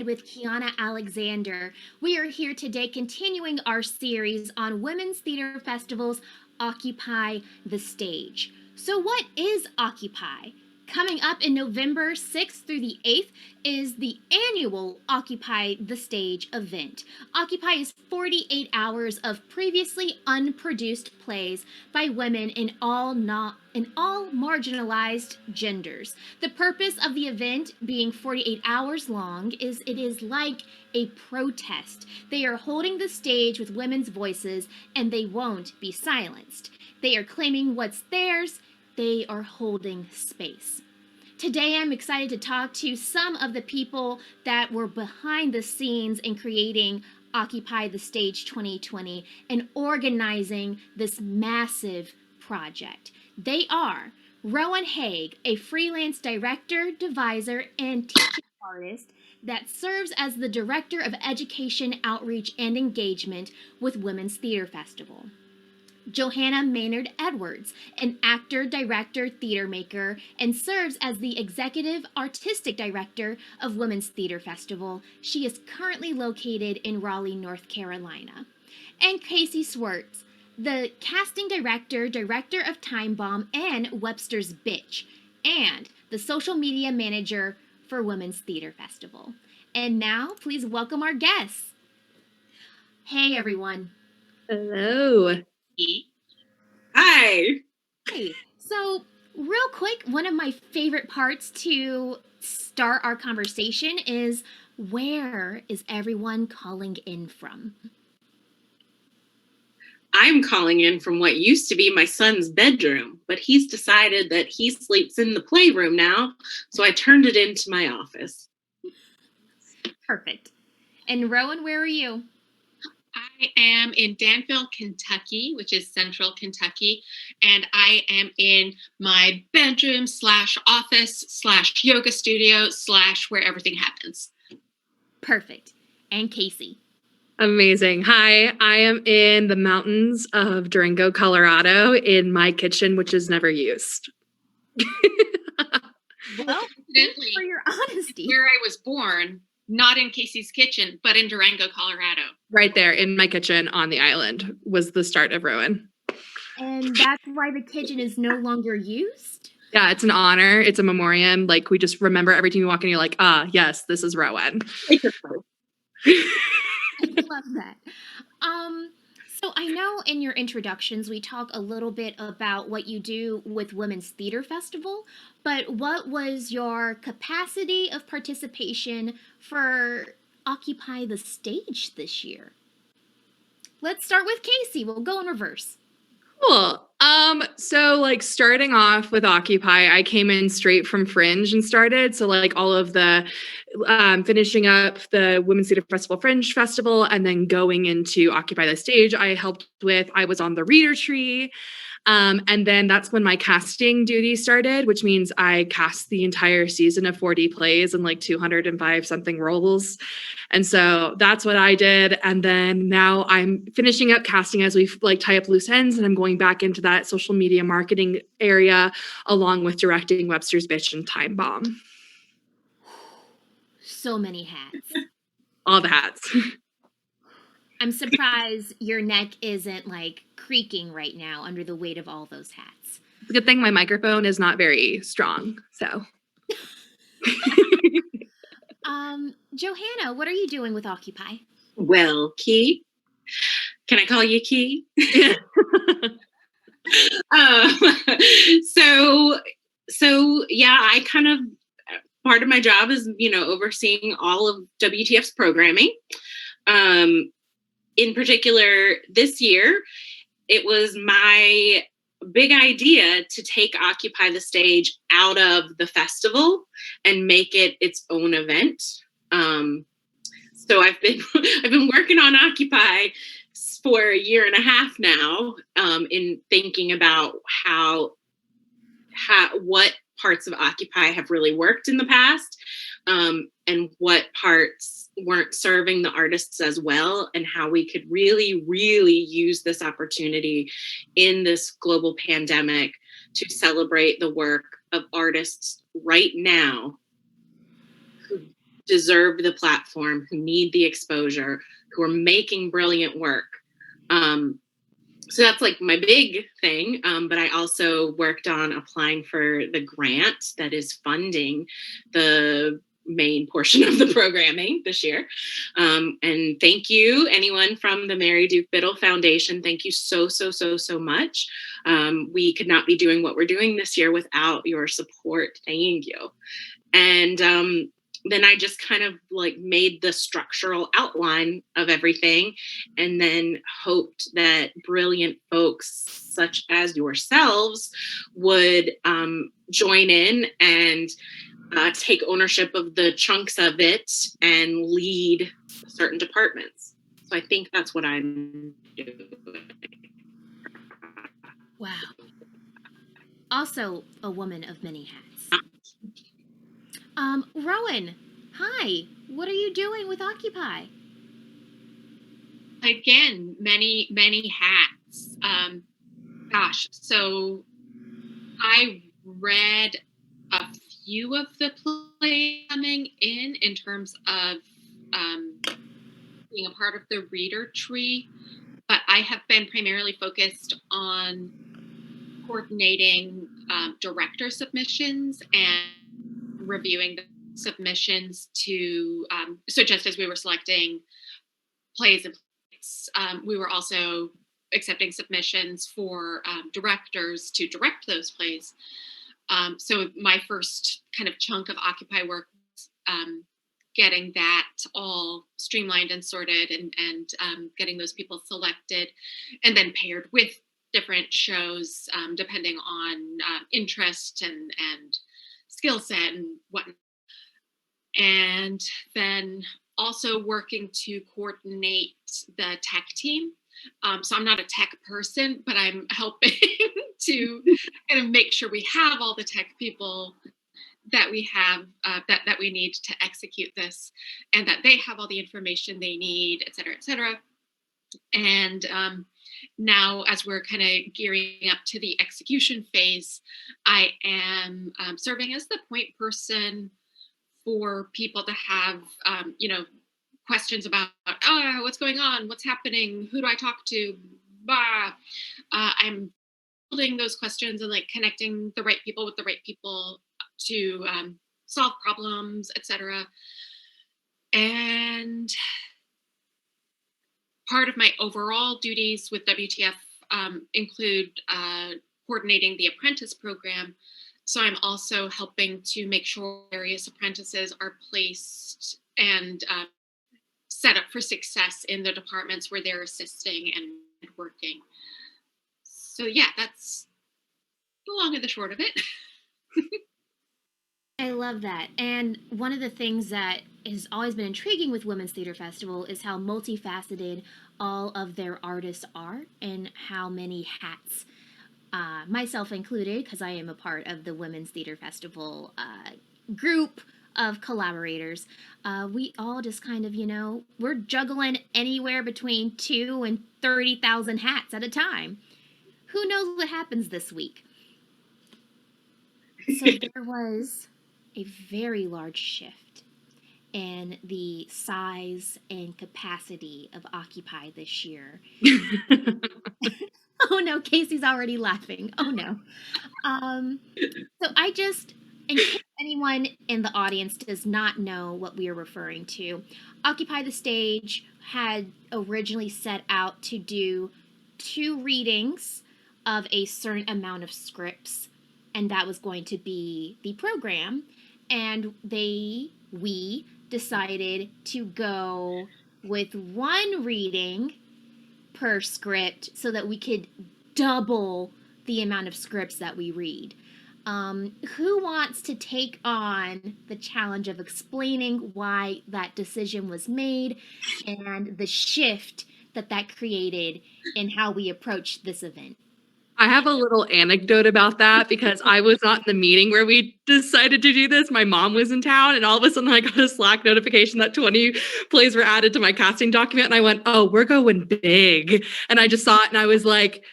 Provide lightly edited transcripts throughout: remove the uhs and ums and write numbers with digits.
with Keyanna Alexander. We are here today continuing our series on women's theater festivals, Occupy the Stage. So what is Occupy? Coming up in November 6th through the 8th is the annual Occupy the Stage event. Occupy is 48 hours of previously unproduced plays by women in all marginalized genders. The purpose of the event, being 48 hours long, is it is like a protest. They are holding the stage with women's voices, and they won't be silenced. They are claiming what's theirs. They are holding space. Today, I'm excited to talk to some of the people that were behind the scenes in creating Occupy the Stage 2020 and organizing this massive project. They are Rowen Haigh, a freelance director, deviser, and teaching artist that serves as the Director of Education, Outreach, and Engagement with Women's Theater Festival. Johannah Maynard, an actor, director, theater maker, and serves as the Executive Artistic Director of Women's Theater Festival. She is currently located in Raleigh, North Carolina. And Kaycee Swierc, the Casting Director, Director of Time Bomb and Webster's Bitch, and the Social Media Manager for Women's Theater Festival. And now, please welcome our guests. Hey, everyone. Hello. Hi. Hey, so real quick, one of my favorite parts to start our conversation is, where is everyone calling in from? I'm calling in from what used to be my son's bedroom, but he's decided that he sleeps in the playroom now, so I turned it into my office. Perfect. And Rowen, where are you? I am in Danville, Kentucky, which is central Kentucky, and I am in my bedroom / office / yoga studio / where everything happens. Perfect. And Kaycee? Amazing. Hi, I am in the mountains of Durango, Colorado, in my kitchen, which is never used. Well, thanks for your honesty. Where I was born, not in Kaycee's kitchen, but in Durango, Colorado. Right there in my kitchen on the island was the start of Rowen. And that's why the kitchen is no longer used? Yeah, it's an honor. It's a memoriam. Like, we just remember every time you walk in, you're like, yes, this is Rowen. I love that. So I know in your introductions, we talk a little bit about what you do with Women's Theater Festival, but what was your capacity of participation for Occupy the Stage this year? Let's start with Kaycee. We'll go in reverse. Cool. So like starting off with Occupy, I came in straight from Fringe and started. So like all of the finishing up the Women's Theater Festival Fringe Festival and then going into Occupy the Stage, I was on the reader tree. And then that's when my casting duty started, which means I cast the entire season of 40 plays and like 205 something roles. And so that's what I did. And then now I'm finishing up casting as we like tie up loose ends, and I'm going back into that social media marketing area along with directing Webster's Bitch and Time Bomb. So many hats. All the hats. I'm surprised your neck isn't like creaking right now under the weight of all those hats. It's a good thing my microphone is not very strong, so. Johannah, what are you doing with Occupy? Well, Key, can I call you Key? So yeah, I kind of, part of my job is, overseeing all of WTF's programming. In particular, this year, it was my big idea to take Occupy the Stage out of the festival and make it its own event. So I've been working on Occupy for a year and a half now, in thinking about what parts of Occupy have really worked in the past, and what parts weren't serving the artists as well, and how we could really, really use this opportunity in this global pandemic to celebrate the work of artists right now who deserve the platform, who need the exposure, who are making brilliant work. So that's like my big thing. But I also worked on applying for the grant that is funding the main portion of the programming this year. And thank you, anyone from the Mary Duke Biddle Foundation. Thank you so much. We could not be doing what we're doing this year without your support. Thank you. And then I just kind of like made the structural outline of everything, and then hoped that brilliant folks such as yourselves would join in and take ownership of the chunks of it and lead certain departments. So I think that's what I'm doing. Wow. Also a woman of many hats. Rowen, hi. What are you doing with Occupy? Again, many hats. Gosh, so I read a few of the plays coming in terms of being a part of the reader tree, but I have been primarily focused on coordinating director submissions and reviewing the submissions to, so just as we were selecting plays and plays, we were also accepting submissions for directors to direct those plays. So my first kind of chunk of Occupy work was getting that all streamlined and sorted, and getting those people selected, and then paired with different shows depending on interest and skill set and whatnot. And then also working to coordinate the tech team. So I'm not a tech person, but I'm helping to kind of make sure we have all the tech people that we have, that we need to execute this, and that they have all the information they need, et cetera, et cetera. And now, as we're kind of gearing up to the execution phase, I am serving as the point person for people to have, questions about, what's going on, what's happening, who do I talk to, I'm building those questions and like connecting the right people with the right people to solve problems, etc. And part of my overall duties with WTF include coordinating the apprentice program. So I'm also helping to make sure various apprentices are placed and set up for success in the departments where they're assisting and working. So yeah, that's the long and the short of it. I love that. And one of the things that has always been intriguing with Women's Theater Festival is how multifaceted all of their artists are and how many hats, myself included, because I am a part of the Women's Theater Festival group of collaborators, we all just kind of, we're juggling anywhere between 2 and 30,000 hats at a time. Who knows what happens this week? So there was a very large shift in the size and capacity of Occupy this year. Oh no, Kaycee's already laughing. Oh no. So I just, in case anyone in the audience does not know what we are referring to, Occupy the Stage had originally set out to do 2 readings of a certain amount of scripts, and that was going to be the program. And we decided to go with 1 reading per script so that we could double the amount of scripts that we read. Who wants to take on the challenge of explaining why that decision was made and the shift that created in how we approach this event? I have a little anecdote about that because I was not in the meeting where we decided to do this. My mom was in town, and all of a sudden I got a Slack notification that 20 plays were added to my casting document. And I went, oh, we're going big. And I just saw it and I was like,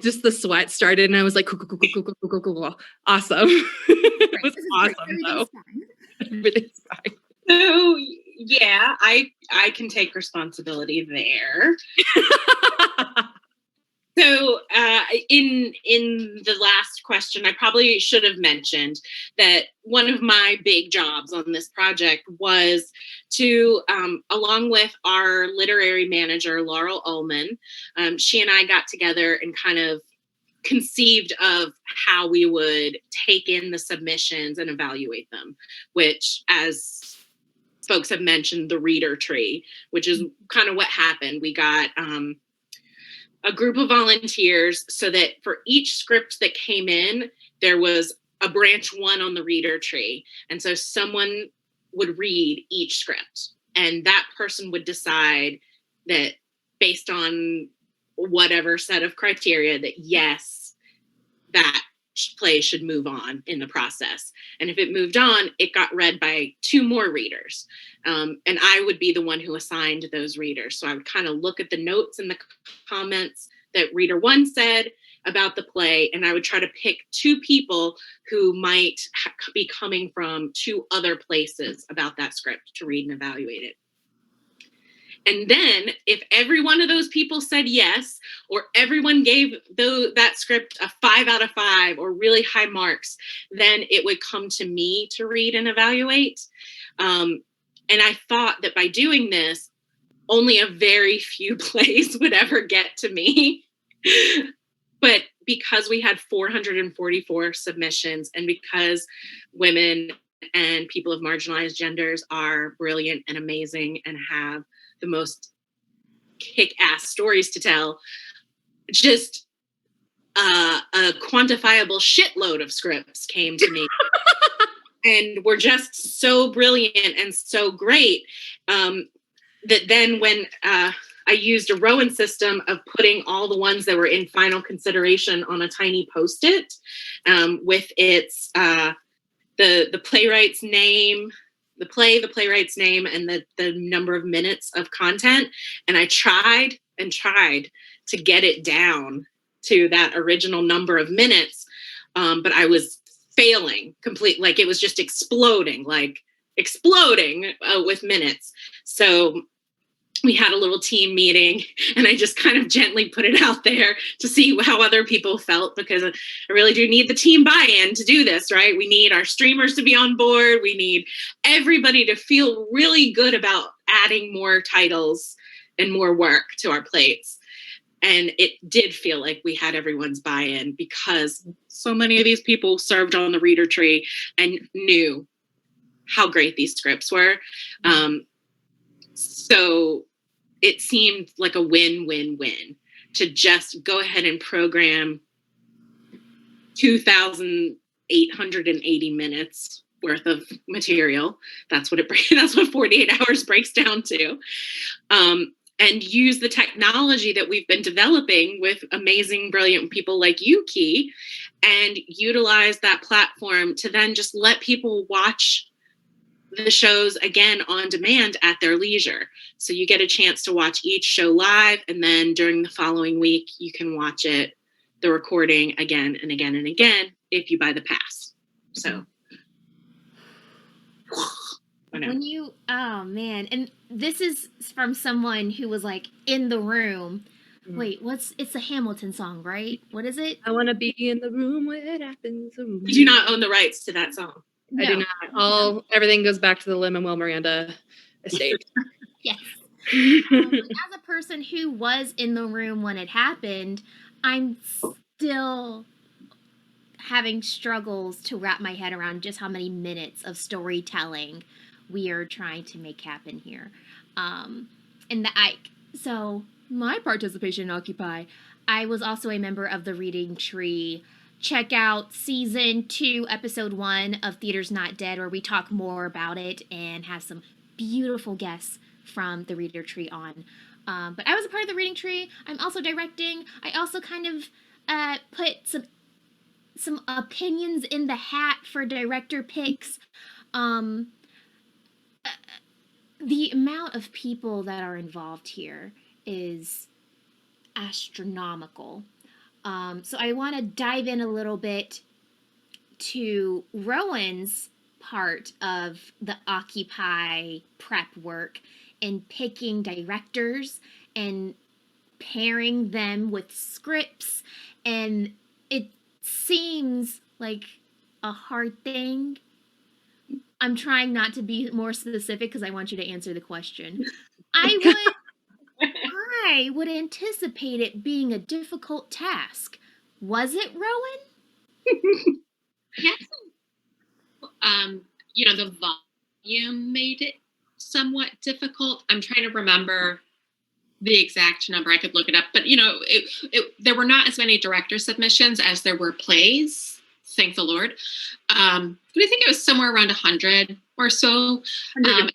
just the sweat started and I was like, cool. Awesome. It was awesome though. Everything's fine. So yeah, I can take responsibility there. So in the last question, I probably should have mentioned that one of my big jobs on this project was to, along with our literary manager, Laurel Ullman, she and I got together and kind of conceived of how we would take in the submissions and evaluate them, which, as folks have mentioned, the reader tree, which is kind of what happened. We got a group of volunteers so that for each script that came in, there was a branch one on the reader tree. And so someone would read each script, and that person would decide that based on whatever set of criteria that yes, that play should move on in the process. And if it moved on, it got read by 2 more readers. And I would be the one who assigned those readers. So I would kind of look at the notes and the comments that reader 1 said about the play, and I would try to pick 2 people who might be coming from 2 other places about that script to read and evaluate it. And then if every one of those people said yes, or everyone gave that script a 5 out of 5 or really high marks, then it would come to me to read and evaluate. And I thought that by doing this, only a very few plays would ever get to me. But because we had 444 submissions, and because women and people of marginalized genders are brilliant and amazing and have the most kick-ass stories to tell, just a quantifiable shitload of scripts came to me. And were just so brilliant and so great that then when I used a Rowen system of putting all the ones that were in final consideration on a tiny Post-it with its the playwright's name, the playwright's name, and the number of minutes of content. And I tried and tried to get it down to that original number of minutes, but I was failing completely. Like it was just exploding with minutes. So we had a little team meeting, and I just kind of gently put it out there to see how other people felt, because I really do need the team buy-in to do this, right? We need our streamers to be on board. We need everybody to feel really good about adding more titles and more work to our plates. And it did feel like we had everyone's buy-in, because so many of these people served on the reader tree and knew how great these scripts were. So it seemed like a win-win-win to just go ahead and program 2,880 minutes worth of material. That's what 48 hours breaks down to. And use the technology that we've been developing with amazing, brilliant people like you, Key, and utilize that platform to then just let people watch the shows again on demand at their leisure. So you get a chance to watch each show live, and then during the following week, you can watch the recording again and again and again if you buy the pass. So. Oh man, and this is from someone who was like in the room. Wait, it's the Hamilton song, right? What is it? I want to be in the room where it happens. You do not own the rights to that song. No. I do not. Everything goes back to the Lin-Manuel Miranda estate. Yes. As a person who was in the room when it happened, I'm still having struggles to wrap my head around just how many minutes of storytelling we are trying to make happen here. So my participation in Occupy, I was also a member of the Reading Tree. Check out season 2, episode 1 of Theater's Not Dead, where we talk more about it and have some beautiful guests from the Reader Tree on. But I was a part of the Reading Tree. I'm also directing. I also kind of put some opinions in the hat for director picks. The amount of people that are involved here is astronomical. So I want to dive in a little bit to Rowen's part of the Occupy prep work in picking directors and pairing them with scripts, and it seems like a hard thing. I'm trying not to be more specific because I want you to answer the question. I would anticipate it being a difficult task. Was it, Rowen? Yes. The volume made it somewhat difficult. I'm trying to remember the exact number. I could look it up, but there were not as many director submissions as there were plays. Thank the Lord. But I think it was somewhere around 100 or so. I'm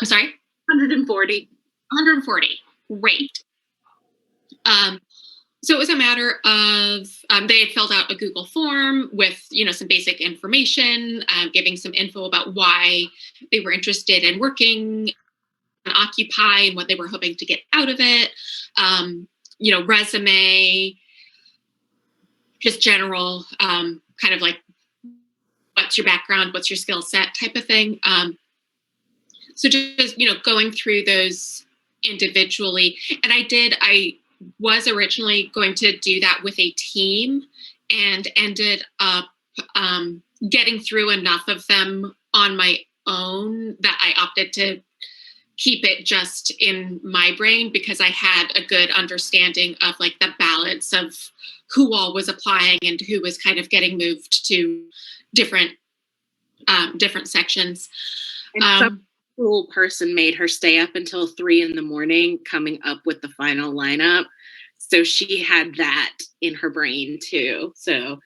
sorry? 140. 140. Great. So it was a matter of they had filled out a Google form with, some basic information, giving some info about why they were interested in working on Occupy and what they were hoping to get out of it. Resume, just general, kind of like, what's your background, what's your skill set type of thing. So just, going through those individually. And I was originally going to do that with a team and ended up getting through enough of them on my own that I opted to keep it just in my brain because I had a good understanding of like the balance of who all was applying and who was kind of getting moved to different sections. And some cool person made her stay up until 3 a.m. coming up with the final lineup. So she had that in her brain too. So,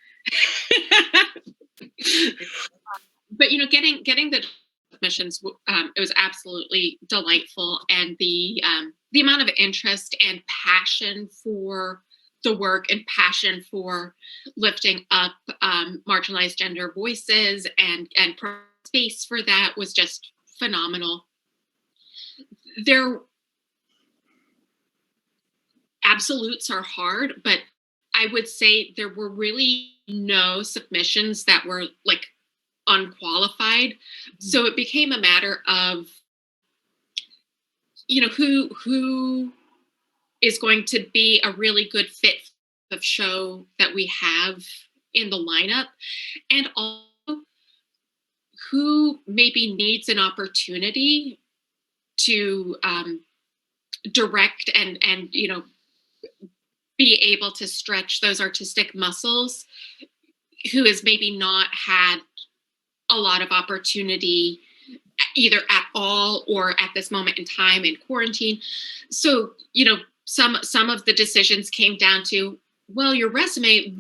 but getting the submissions, it was absolutely delightful, and the amount of interest and passion for the work and passion for lifting up marginalized gender voices and space for that was just phenomenal. Their absolutes are hard, but I would say there were really no submissions that were like unqualified. So it became a matter of, who is going to be a really good fit of show that we have in the lineup, and also who maybe needs an opportunity to direct and be able to stretch those artistic muscles, who has maybe not had a lot of opportunity either at all or at this moment in time in quarantine. So, some of the decisions came down to, well, your resume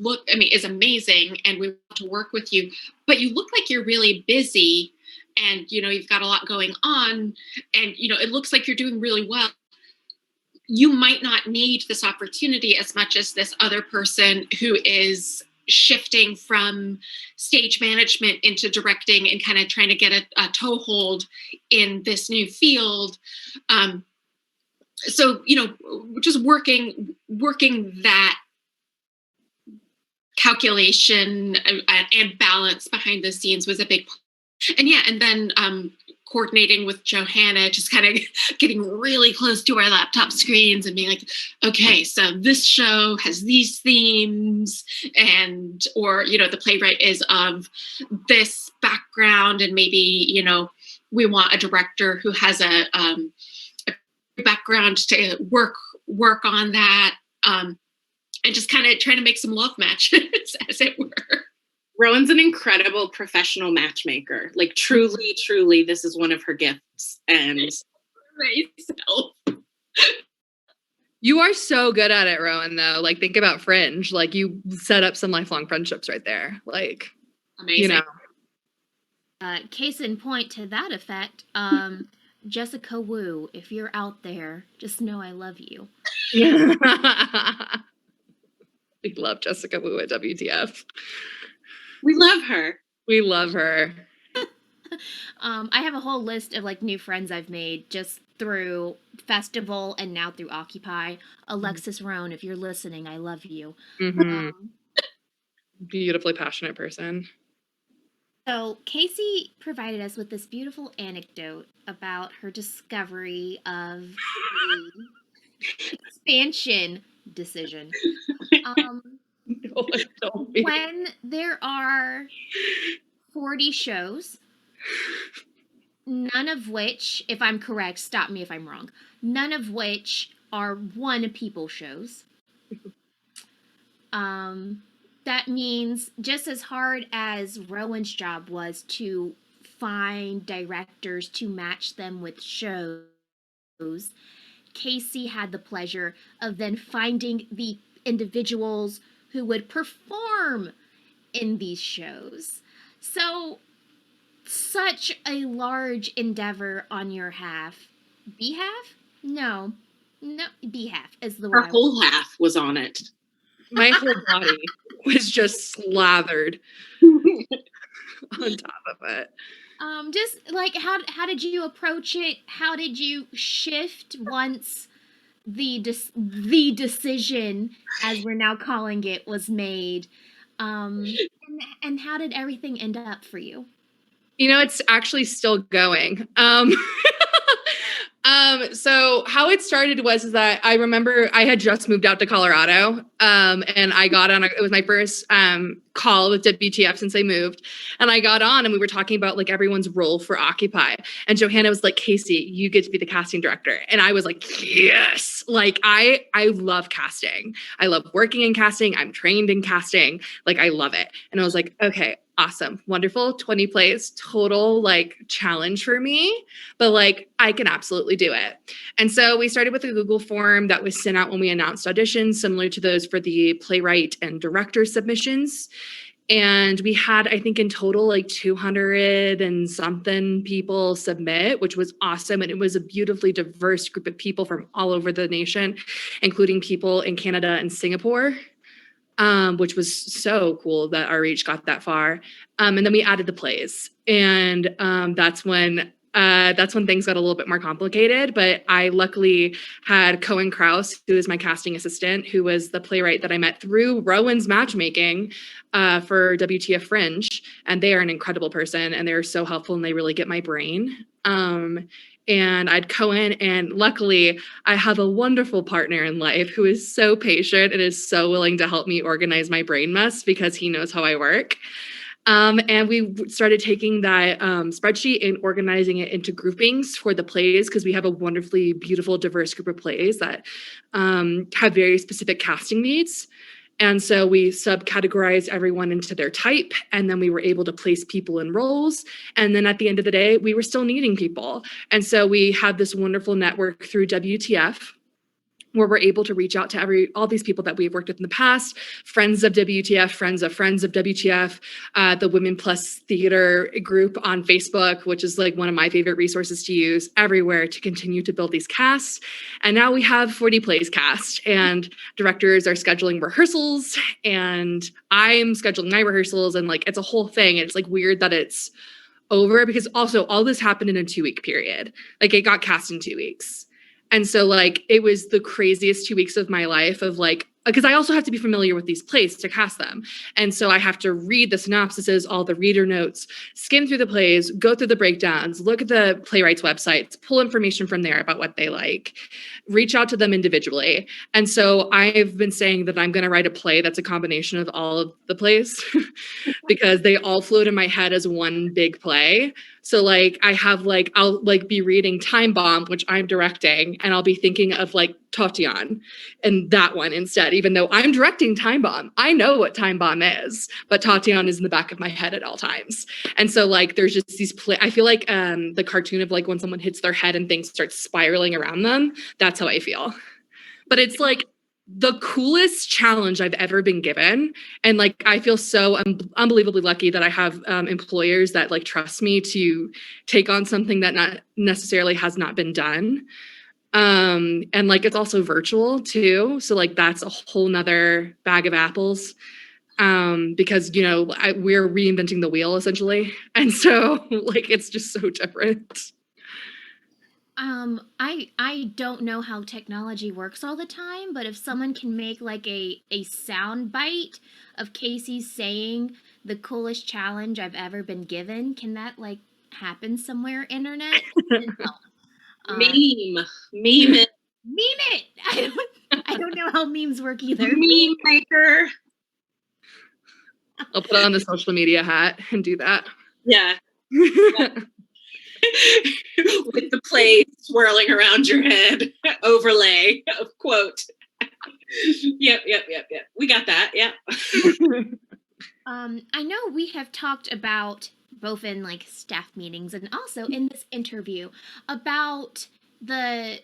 is amazing and we want to work with you, but you look like you're really busy and, you've got a lot going on and, it looks like you're doing really well. You might not need this opportunity as much as this other person who is shifting from stage management into directing and kind of trying to get a toehold in this new field. So, just working that calculation and balance behind the scenes was a big part. And then coordinating with Johannah, just kind of getting really close to our laptop screens and being like, okay, so this show has these themes or the playwright is of this background and maybe, we want a director who has a background to work on that. And just kind of trying to make some love matches, as it were. Rowen's an incredible professional matchmaker. Like truly, truly, this is one of her gifts. And you are so good at it, Rowen, though. Like, think about Fringe. Like, you set up some lifelong friendships right there. Like, amazing. Case in point to that effect, Jessica Wu, if you're out there, just know I love you. We love Jessica Wu at WTF. We love her. We love her. I have a whole list of like new friends I've made just through festival and now through Occupy. Alexis Roan, if you're listening, I love you. Mm-hmm. Beautifully passionate person. So Kaycee provided us with this beautiful anecdote about her discovery of the expansion decision. No, don't be. When there are 40 shows, none of which, if I'm correct, stop me if I'm wrong, none of which are one people shows. That means just as hard as Rowan's job was to find directors to match them with shows, Kaycee had the pleasure of then finding the individuals who would perform in these shows. So, such a large endeavor on your half. Behalf? No. No, behalf is the Her word. whole half was on it. My whole body was just slathered on top of it. Just like how did you approach it? How did you shift once the decision, as we're now calling it, was made? And how did everything end up for you? You know, it's actually still going. So how it started was that I remember I had just moved out to Colorado, and I got on, it was my first call with WTF since I moved, and I got on and we were talking about like everyone's role for Occupy, and Johannah was like, Kaycee, you get to be the casting director. And I was like, yes, like I love casting. I love working in casting. I'm trained in casting. Like I love it. And I was like, okay, awesome, wonderful, 20 plays, total like challenge for me, but like I can absolutely do it. And so we started with a Google form that was sent out when we announced auditions, similar to those for the playwright and director submissions. And we had, I think in total, like 200 and something people submit, which was awesome. And it was a beautifully diverse group of people from all over the nation, including people in Canada and Singapore. Which was so cool that our reach got that far. And then we added the plays, and that's when things got a little bit more complicated. But I luckily had Cohen Krause, who is my casting assistant, who was the playwright that I met through Rowan's matchmaking for WTF Fringe, and they are an incredible person, and they're so helpful, and they really get my brain. And I'd Cohen, and luckily I have a wonderful partner in life who is so patient and is so willing to help me organize my brain mess because he knows how I work. And we started taking that spreadsheet and organizing it into groupings for the plays, because we have a wonderfully beautiful, diverse group of plays that have very specific casting needs. And so we subcategorized everyone into their type, and then we were able to place people in roles. And then at the end of the day, we were still needing people. And so we had this wonderful network through WTF, where we're able to reach out to all these people that we've worked with in the past, friends of WTF, friends of WTF, the Women Plus Theater group on Facebook, which is like one of my favorite resources to use everywhere to continue to build these casts. And now we have 40 plays cast, and directors are scheduling rehearsals, and I'm scheduling my rehearsals, and like it's a whole thing. It's like weird that it's over, because also all this happened in a 2-week period. Like it got cast in 2 weeks. And so like, it was the craziest 2 weeks of my life of like, because I also have to be familiar with these plays to cast them. And so I have to read the synopsises, all the reader notes, skim through the plays, go through the breakdowns, look at the playwrights' websites, pull information from there about what they like, reach out to them individually. And so I've been saying that I'm going to write a play that's a combination of all of the plays because they all float in my head as one big play. So like I have like, I'll like be reading Time Bomb, which I'm directing, and I'll be thinking of like Tatiana and that one instead, even though I'm directing Time Bomb. I know what Time Bomb is, but Tatiana is in the back of my head at all times. And so like there's just these I feel like the cartoon of like when someone hits their head and things start spiraling around them. That's how I feel. But it's like the coolest challenge I've ever been given. And like, I feel so unbelievably lucky that I have employers that like trust me to take on something that not necessarily has not been done. And like, it's also virtual too. So like, that's a whole nother bag of apples. Because, you know, we're reinventing the wheel essentially. And so like, it's just so different. I don't know how technology works all the time, but if someone can make like a sound bite of Kaycee saying the coolest challenge I've ever been given. Can that like happen somewhere, internet? No. Meme it. Meme it. I don't know how memes work either. Meme maker. I'll put on the social media hat and do that. Yeah. With the play swirling around your head, overlay of quote. Yep. We got that. Yeah. I know we have talked about both in like staff meetings and also in this interview about the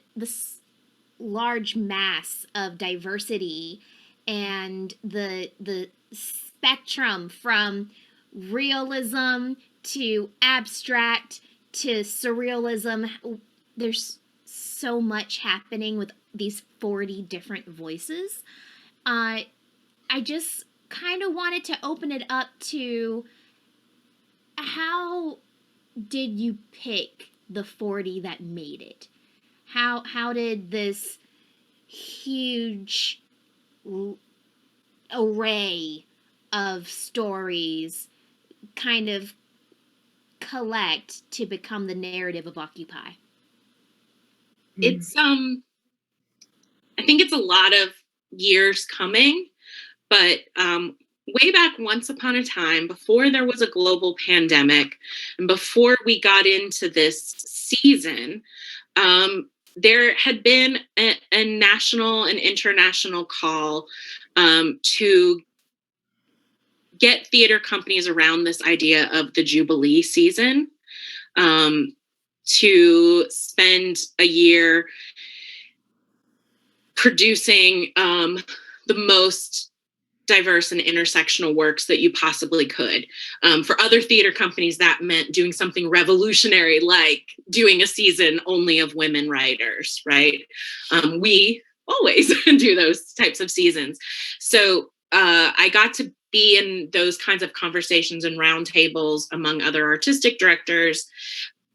large mass of diversity and the spectrum from realism to abstract to surrealism. There's so much happening with these 40 different voices. I just kind of wanted to open it up to how did you pick the 40 that made it? How did this huge array of stories kind of collect to become the narrative of Occupy? It's I think it's a lot of years coming, but way back once upon a time, before there was a global pandemic and before we got into this season, there had been a national and international call to get theater companies around this idea of the Jubilee season, to spend a year producing the most diverse and intersectional works that you possibly could. For other theater companies, that meant doing something revolutionary, like doing a season only of women writers, right? We always do those types of seasons. So I got to be in those kinds of conversations and roundtables among other artistic directors,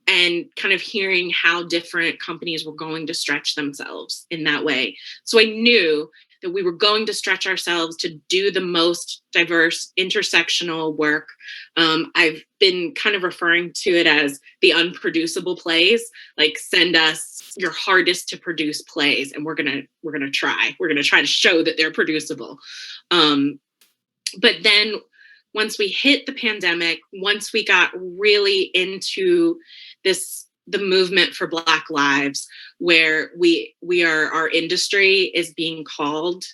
and kind of hearing how different companies were going to stretch themselves in that way. So I knew that we were going to stretch ourselves to do the most diverse intersectional work. I've been kind of referring to it as the unproducible plays. Like, send us your hardest to produce plays, and we're gonna try. We're gonna try to show that they're producible. But then once we hit the pandemic, once we got really into the movement for Black lives, where our industry is being called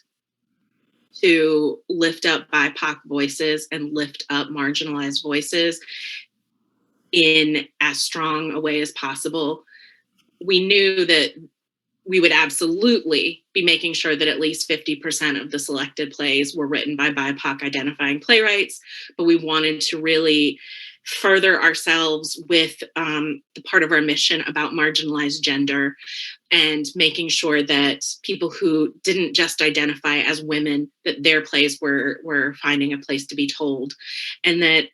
to lift up BIPOC voices and lift up marginalized voices in as strong a way as possible, we knew that we would absolutely be making sure that at least 50% of the selected plays were written by BIPOC identifying playwrights, but we wanted to really further ourselves with the part of our mission about marginalized gender, and making sure that people who didn't just identify as women, that their plays were finding a place to be told, and that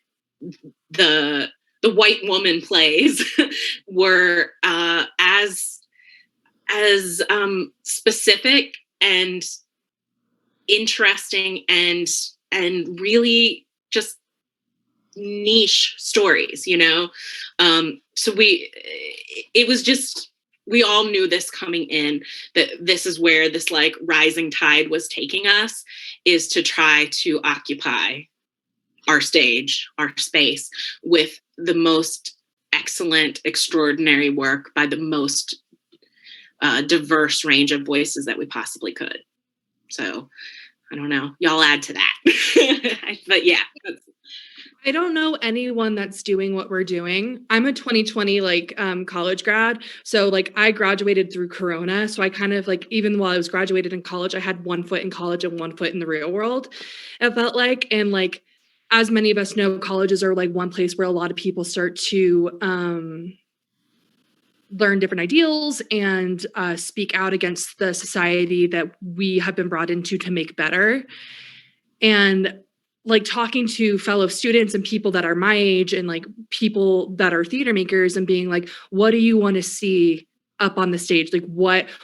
the white woman plays were as specific and interesting and really just niche stories, you know? So we all knew this coming in, that this is where this like rising tide was taking us, is to try to occupy our stage, our space, with the most excellent, extraordinary work by the most diverse range of voices that we possibly could. So I don't know, y'all add to that. But yeah. I don't know anyone that's doing what we're doing. I'm a 2020 college grad. So like I graduated through Corona. So I kind of like, even while I was graduated in college, I had 1 foot in college and 1 foot in the real world. It felt like, and like, as many of us know, colleges are like one place where a lot of people start to learn different ideals and speak out against the society that we have been brought into to make better. And like talking to fellow students and people that are my age and like people that are theater makers and being like, what do you want to see up on the stage? Like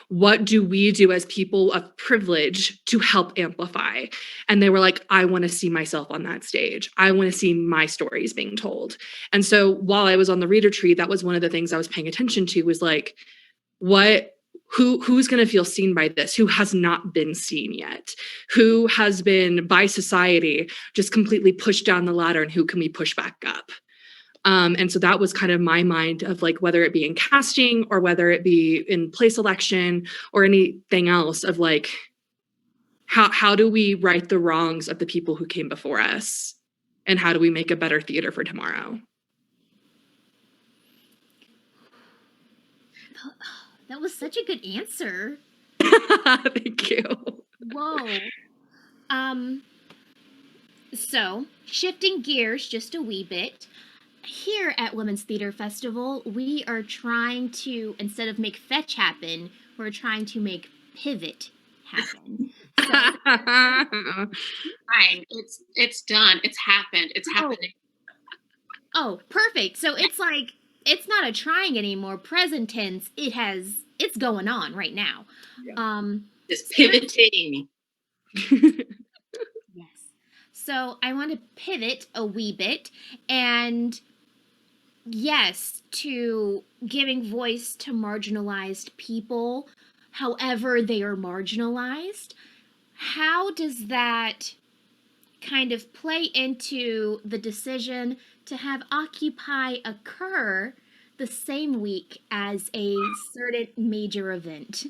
what do we do as people of privilege to help amplify? And they were like, I want to see myself on that stage. I want to see my stories being told. And so while I was on the reader tree, that was one of the things I was paying attention to, was like, who's going to feel seen by this? Who has not been seen yet? Who has been by society just completely pushed down the ladder, and who can we push back up? And so that was kind of my mind of like, whether it be in casting or whether it be in play selection or anything else, of like, how do we right the wrongs of the people who came before us? And how do we make a better theater for tomorrow? That was such a good answer. Thank you. Whoa. So, shifting gears just a wee bit, here at Women's Theater Festival, we are trying to, instead of make fetch happen, we're trying to make pivot happen. So, Fine. It's done. It's happened. It's happening. oh, perfect. So it's like, it's not a trying anymore. Present tense, it's going on right now. Yeah. Just pivoting. Yes. So I want to pivot a wee bit, and yes, to giving voice to marginalized people, however they are marginalized. How does that kind of play into the decision to have Occupy occur the same week as a certain major event?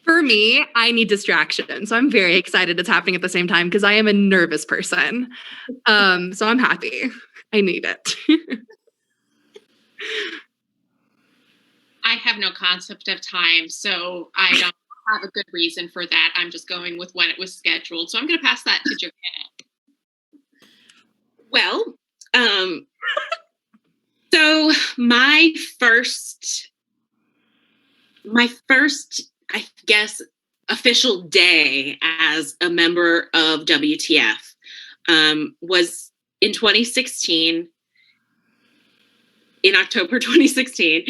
For me, I need distraction. So I'm very excited it's happening at the same time because I am a nervous person. So I'm happy. I need it. I have no concept of time, so I don't have a good reason for that. I'm just going with when it was scheduled. So I'm going to pass that to Johannah. Well, so my first, I guess, official day as a member of WTF was in 2016. In October 2016,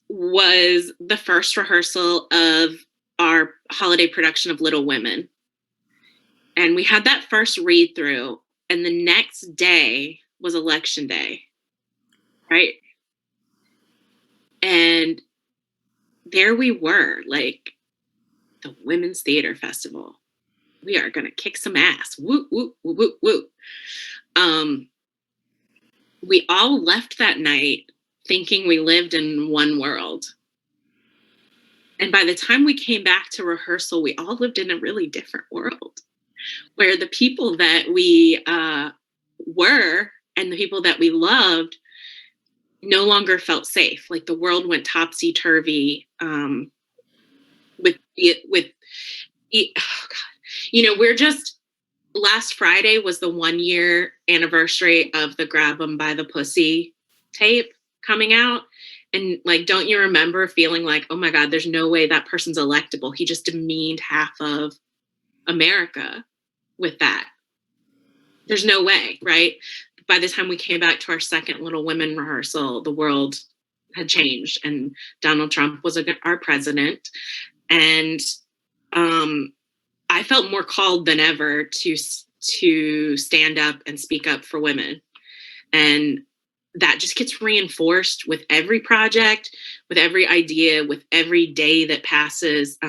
was the first rehearsal of our holiday production of Little Women. And we had that first read through, and the next day was election day, right? And there we were, like, the Women's Theater Festival. We are going to kick some ass. Woo, woo, woo, woo, woo. We all left that night thinking we lived in one world. And by the time we came back to rehearsal, we all lived in a really different world, where the people that we were and the people that we loved no longer felt safe. Like, the world went topsy-turvy with oh God. You know, we're just, last Friday was the 1 year anniversary of the Grab 'em by the Pussy tape coming out. And like, don't you remember feeling like, oh my God, there's no way that person's electable. He just demeaned half of America with that. There's no way, right? By the time we came back to our second Little Women rehearsal, the world had changed and Donald Trump was our president. And I felt more called than ever to stand up and speak up for women. And that just gets reinforced with every project, with every idea, with every day that passes,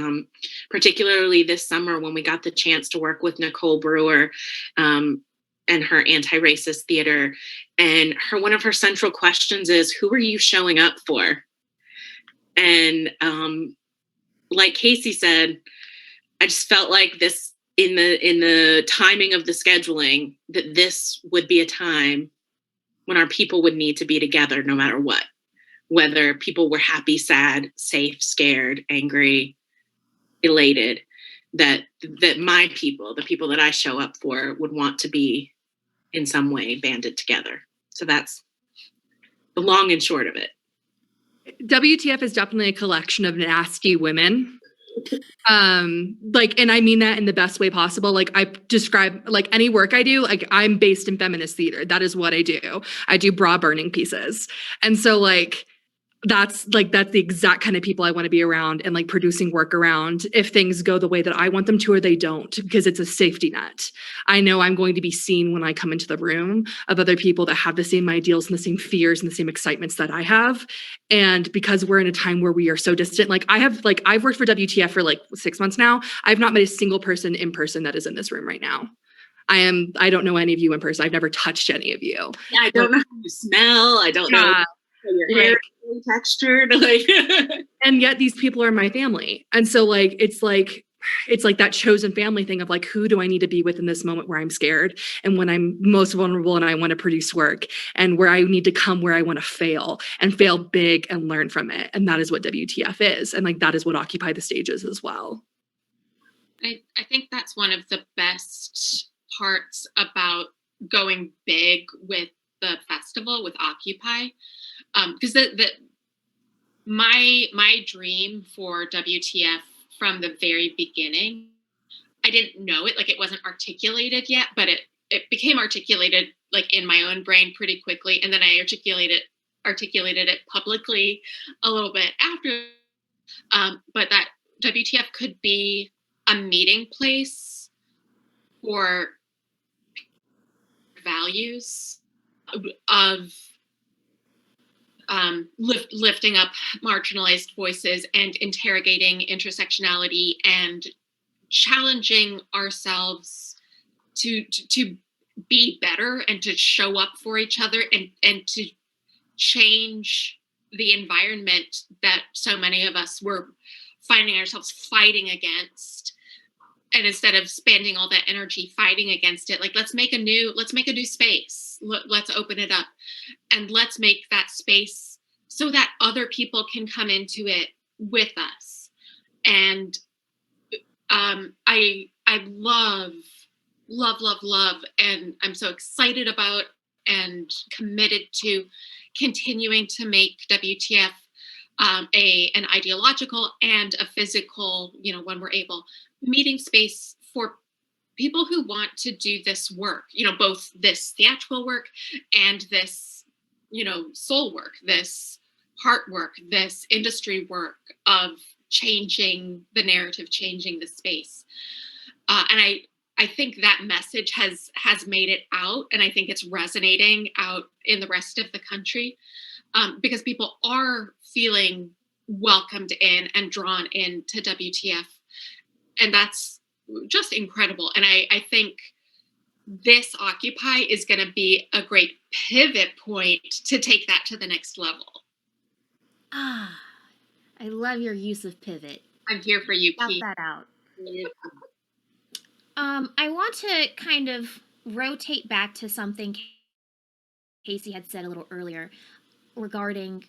particularly this summer when we got the chance to work with Nicole Brewer and her anti-racist theater. And one of her central questions is, who are you showing up for? And like Kaycee said, I just felt like this, in the timing of the scheduling, that this would be a time when our people would need to be together no matter what, whether people were happy, sad, safe, scared, angry, elated, that my people, the people that I show up for, would want to be in some way banded together. So that's the long and short of it. WTF is definitely a collection of nasty women. And I mean that in the best way possible. Like, I describe, like, any work I do, like, I'm based in feminist theater. That is what I do. I do bra burning pieces. And so, like, that's the exact kind of people I want to be around and like producing work around if things go the way that I want them to or they don't, because it's a safety net. I know I'm going to be seen when I come into the room of other people that have the same ideals and the same fears and the same excitements that I have. And because we're in a time where we are so distant, I've worked for WTF for like 6 months now. I've not met a single person in person that is in this room right now. I don't know any of you in person. I've never touched any of you. Yeah, I don't know how you smell. I don't know how your hair is textured. And yet these people are my family. And so it's like that chosen family thing of like, who do I need to be with in this moment where I'm scared and when I'm most vulnerable and I want to produce work and where I need to come where I want to fail and fail big and learn from it. And that is what WTF is. And that is what Occupy the Stage is as well. I think that's one of the best parts about going big with the festival, with Occupy, because my dream for WTF from the very beginning, I didn't know it, it wasn't articulated yet, but it became articulated in my own brain pretty quickly, and then I articulated it publicly a little bit after. But that WTF could be a meeting place for values of lifting up marginalized voices and interrogating intersectionality and challenging ourselves to be better and to show up for each other and to change the environment that so many of us were finding ourselves fighting against. And instead of spending all that energy fighting against it, let's make a new space. Let's open it up and let's make that space so that other people can come into it with us. And I love, and I'm so excited about and committed to continuing to make WTF an ideological and a physical, when we're able, meeting space for people who want to do this work, both this theatrical work and this, soul work, this heart work, this industry work of changing the narrative, changing the space. And I think that message has made it out, and I think it's resonating out in the rest of the country, because people are feeling welcomed in and drawn into WTF. And that's just incredible. And I think this Occupy is going to be a great pivot point to take that to the next level. I love your use of pivot. I'm here for you, Got Keith. that out. I want to kind of rotate back to something Kaycee had said a little earlier regarding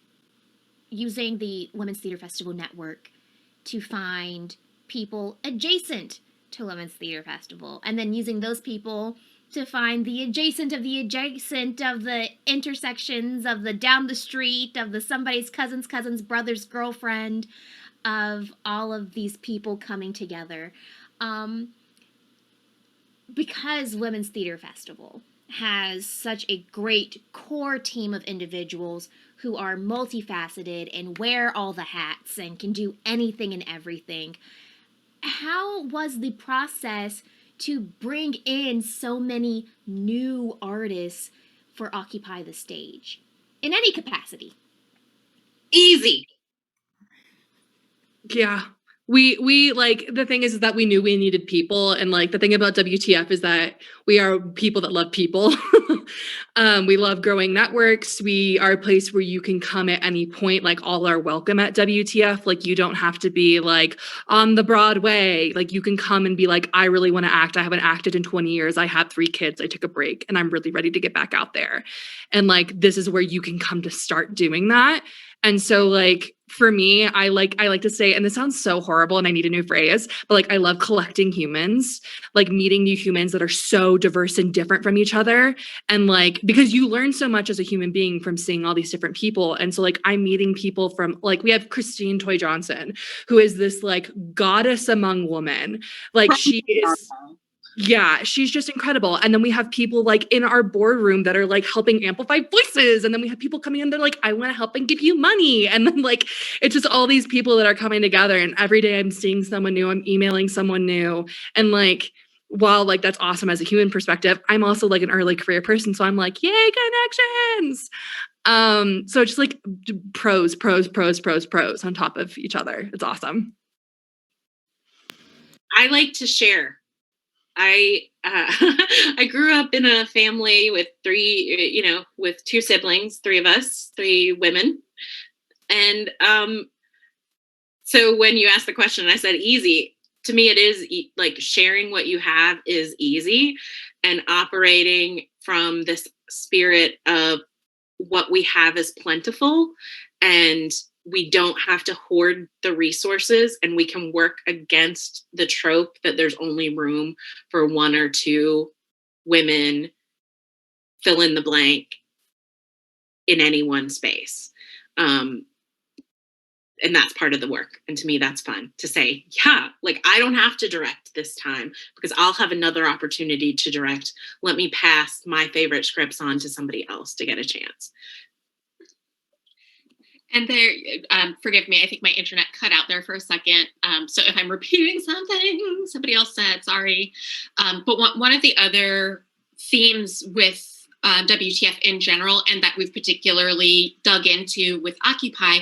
using the Women's Theater Festival Network to find people adjacent to Women's Theater Festival, and then using those people to find the adjacent of the intersections of the down the street of the somebody's cousin's brother's girlfriend, of all of these people coming together. Because Women's Theater Festival has such a great core team of individuals who are multifaceted and wear all the hats and can do anything and everything, how was the process to bring in so many new artists for Occupy the Stage in any capacity? Easy. Yeah. We the thing is that we knew we needed people, and the thing about WTF is that we are people that love people. We love growing networks. We are a place where you can come at any point, all are welcome at WTF. You don't have to be on the Broadway. You can come and be I really want to act. I haven't acted in 20 years. I had 3 kids. I took a break and I'm really ready to get back out there. And this is where you can come to start doing that. And so for me, I like to say, and this sounds so horrible and I need a new phrase, but I love collecting humans, meeting new humans that are so diverse and different from each other. And because you learn so much as a human being from seeing all these different people. And so I'm meeting people from we have Christine Toy Johnson, who is this goddess among women. She is Yeah, she's just incredible. And then we have people like in our boardroom that are like helping amplify voices. And then we have people coming in, they're like, I want to help and give you money. And then like, it's just all these people that are coming together. And every day I'm seeing someone new, I'm emailing someone new. And like, while like that's awesome as a human perspective, I'm also like an early career person. So I'm like, yay, connections. So just like pros on top of each other. It's awesome. I like to share. I grew up in a family with with 2 siblings, 3 of us, 3 women. And so when you asked the question, I said easy. To me, it is like sharing what you have is easy, and operating from this spirit of what we have is plentiful, and we don't have to hoard the resources, and we can work against the trope that there's only room for 1 or 2 women, fill in the blank, in any one space. And that's part of the work. And to me, that's fun to say, yeah, like I don't have to direct this time because I'll have another opportunity to direct. Let me pass my favorite scripts on to somebody else to get a chance. And there, forgive me, I think my internet cut out there for a second. So if I'm repeating something somebody else said, sorry. But one of the other themes with WTF in general, and that we've particularly dug into with Occupy,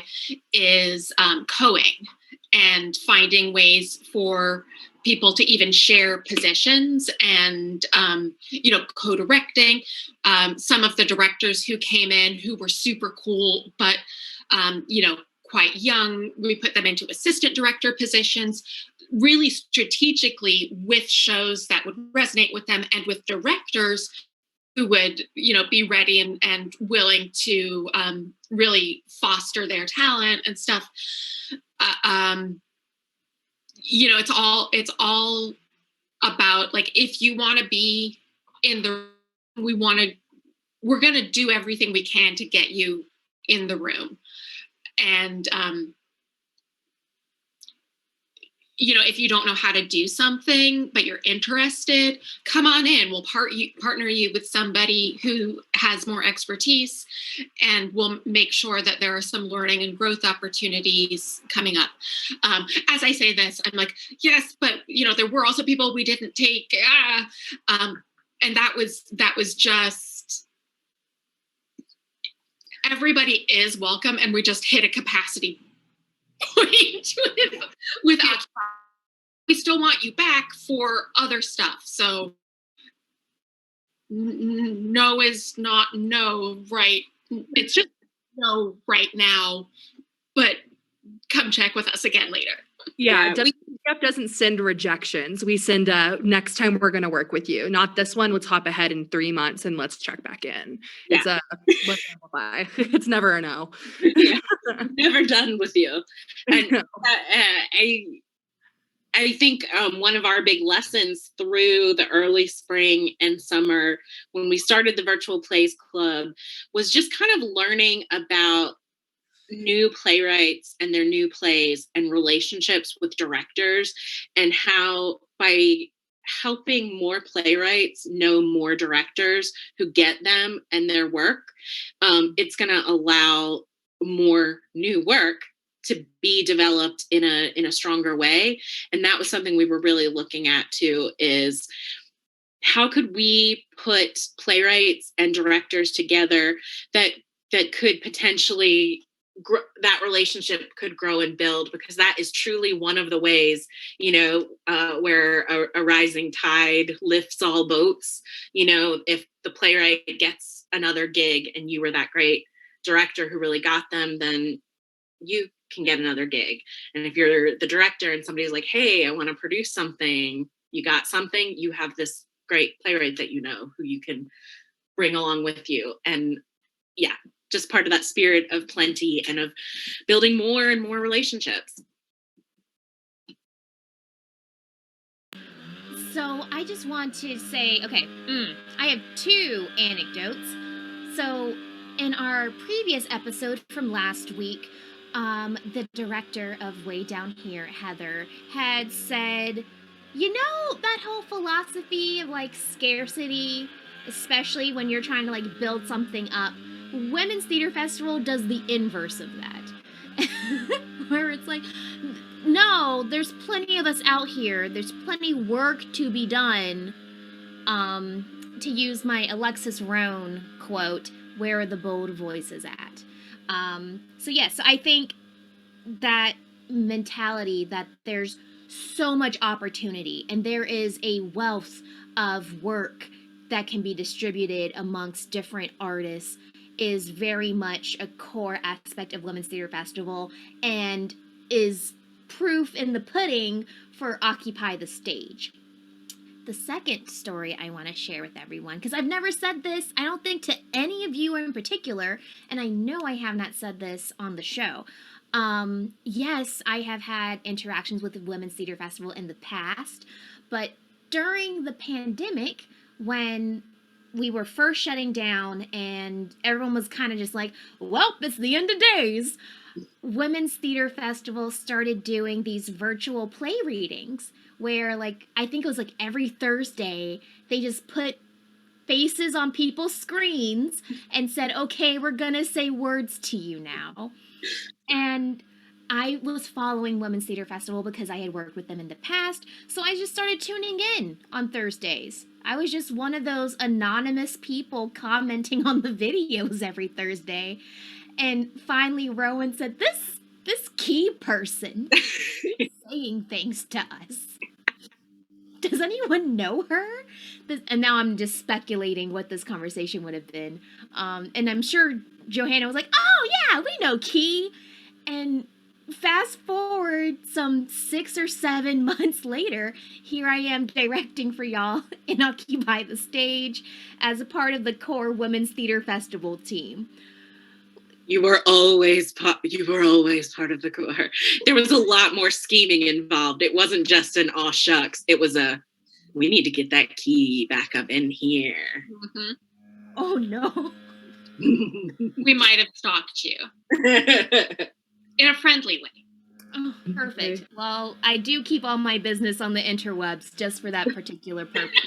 is co-ing and finding ways for people to even share positions and, co-directing. Some of the directors who came in who were super cool, but quite young, we put them into assistant director positions, really strategically with shows that would resonate with them and with directors who would, be ready and willing to really foster their talent and stuff. It's all about, like, if you want to be in the, we're going to do everything we can to get you in the room. And, if you don't know how to do something, but you're interested, come on in. We'll partner you with somebody who has more expertise, and we'll make sure that there are some learning and growth opportunities coming up. As I say this, I'm like, yes, but there were also people we didn't take. And that was just, everybody is welcome, and we just hit a capacity point with Occupy. We still want you back for other stuff. So no is not no, right? It's just no right now, but come check with us again later. Yeah, WTF doesn't send rejections. We send next time we're going to work with you. Not this one. Let's hop ahead in 3 months and let's check back in. Yeah. It's let's amplify. It's never a no. Yeah, never done with you. And I think one of our big lessons through the early spring and summer when we started the Virtual Plays Club was just kind of learning about new playwrights and their new plays and relationships with directors, and how by helping more playwrights know more directors who get them and their work, it's going to allow more new work to be developed in a stronger way. And that was something we were really looking at too, is how could we put playwrights and directors together that could potentially that relationship could grow and build, because that is truly one of the ways, where a rising tide lifts all boats. If the playwright gets another gig and you were that great director who really got them, then you can get another gig. And if you're the director and somebody's like, hey, I want to produce something, you got something, you have this great playwright that who you can bring along with you. And yeah, just part of that spirit of plenty and of building more and more relationships. So I just want to say, okay, I have 2 anecdotes. So in our previous episode from last week, the director of Way Down Here, Heather, had said You know, that whole philosophy of like scarcity, especially when you're trying to like build something up, Women's Theater Festival does the inverse of that. Where it's like, no, there's plenty of us out here. There's plenty work to be done. To use my Alexis Rohn quote, where are the bold voices at? So yes, I think that mentality that there's so much opportunity and there is a wealth of work that can be distributed amongst different artists is very much a core aspect of Women's Theater Festival and is proof in the pudding for Occupy the Stage. The second story I want to share with everyone, because I've never said this, I don't think to any of you in particular, and I know I have not said this on the show. Yes, I have had interactions with the Women's Theater Festival in the past, but during the pandemic, when we were first shutting down and everyone was kind of just like, well, it's the end of days, Women's Theater Festival started doing these virtual play readings where, like, I think it was like every Thursday, they just put faces on people's screens and said, okay, we're gonna say words to you now. And I was following Women's Theater Festival because I had worked with them in the past, so I just started tuning in on Thursdays. I was just one of those anonymous people commenting on the videos every Thursday. And finally Rowen said, this key person is saying things to us. Does anyone know her? And now I'm just speculating what this conversation would have been. And I'm sure Johannah was like, oh yeah, we know Key. And fast forward some 6 or 7 months later, here I am directing for y'all in Occupy the Stage as a part of the core Women's Theater Festival team. You were always part of the core. There was a lot more scheming involved. It wasn't just an aw shucks. It was we need to get that Key back up in here. Mm-hmm. Oh no. We might have stalked you. In a friendly way. Oh, perfect. Well, I do keep all my business on the interwebs just for that particular purpose.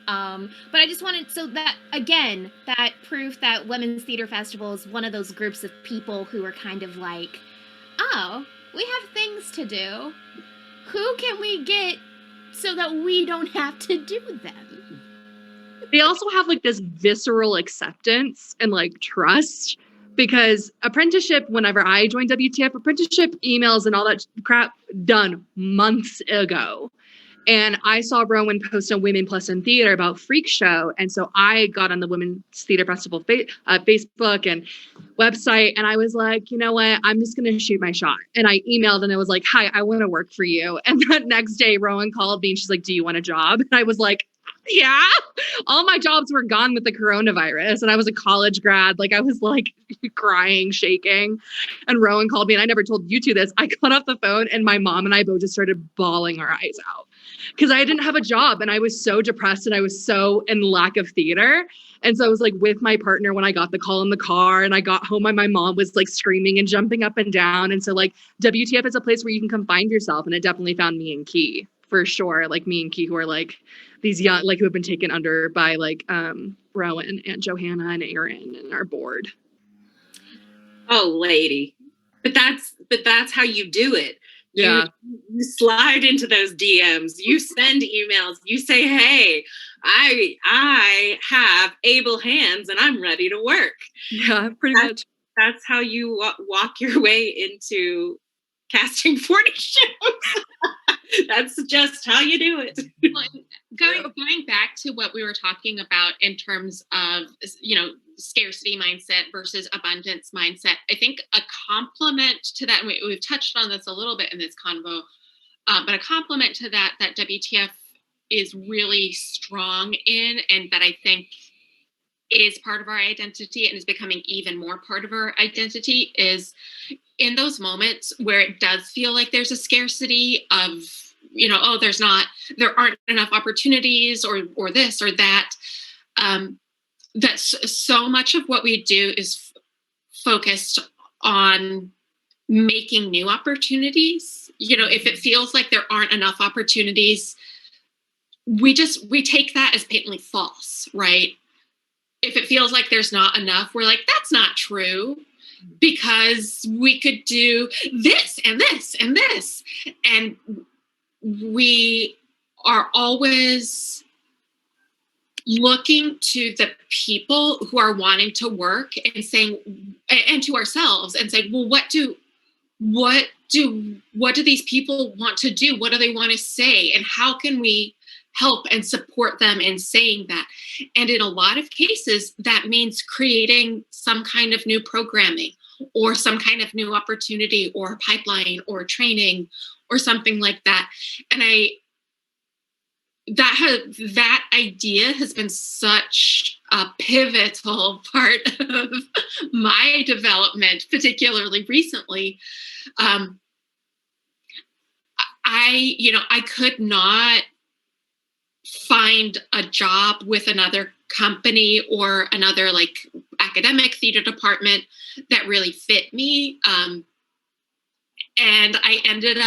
But I just wanted, so that, again, that proof that Women's Theater Festival is one of those groups of people who are kind of like, oh, we have things to do. Who can we get so that we don't have to do them? They also have like this visceral acceptance and like trust, because apprenticeship, whenever I joined WTF, apprenticeship emails and all that crap done months ago. And I saw Rowen post on Women Plus in Theater about Freak Show. And so I got on the Women's Theater Festival Facebook and website. And I was like, you know what? I'm just going to shoot my shot. And I emailed and it was like, hi, I want to work for you. And that next day, Rowen called me and she's like, do you want a job? And I was like, yeah. All my jobs were gone with the coronavirus. And I was a college grad. Like I was like crying, shaking. And Rowen called me and I never told you two this. I got off the phone and my mom and I both just started bawling our eyes out. Because I didn't have a job and I was so depressed and I was so in lack of theater. And so I was like with my partner when I got the call in the car and I got home and my mom was like screaming and jumping up and down. And so like WTF is a place where you can come find yourself. And it definitely found me and Key for sure. Like me and Key who are like these young, like who have been taken under by like Rowen and Johannah and Aaron and our board. Oh, lady. But that's how you do it. Yeah. You slide into those DMs, you send emails, you say, hey, I have able hands and I'm ready to work. Yeah, pretty much. That's how you walk your way into casting 40 shows. That's just how you do it. Well, going back to what we were talking about in terms of, scarcity mindset versus abundance mindset, I think a complement to that, and we've touched on this a little bit in this convo, but a complement to that WTF is really strong in, and that I think is part of our identity and is becoming even more part of our identity, is in those moments where it does feel like there's a scarcity of, there aren't enough opportunities or this or that. That's so much of what we do is focused on making new opportunities if it feels like there aren't enough opportunities, we take that as patently false, right? If it feels like there's not enough, we're like, that's not true, because we could do this and this and this. And we are always looking to the people who are wanting to work and saying, and to ourselves, and saying, well, what do these people want to do? What do they want to say? And how can we help and support them in saying that? And in a lot of cases, that means creating some kind of new programming or some kind of new opportunity or pipeline or training or something like that. And that idea has been such a pivotal part of my development, particularly recently. I could not find a job with another company or another like academic theater department that really fit me. And I've ended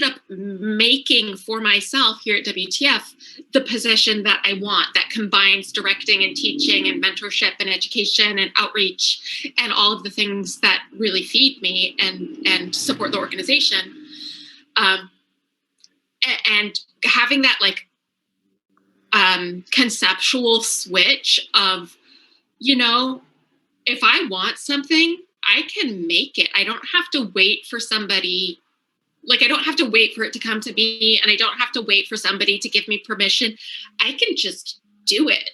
up making for myself here at WTF the position that I want, that combines directing and teaching and mentorship and education and outreach and all of the things that really feed me and support the organization. And having that like conceptual switch of, if I want something, I can make it. I don't have to wait for somebody. Like, I don't have to wait for it to come to me, and I don't have to wait for somebody to give me permission. I can just do it.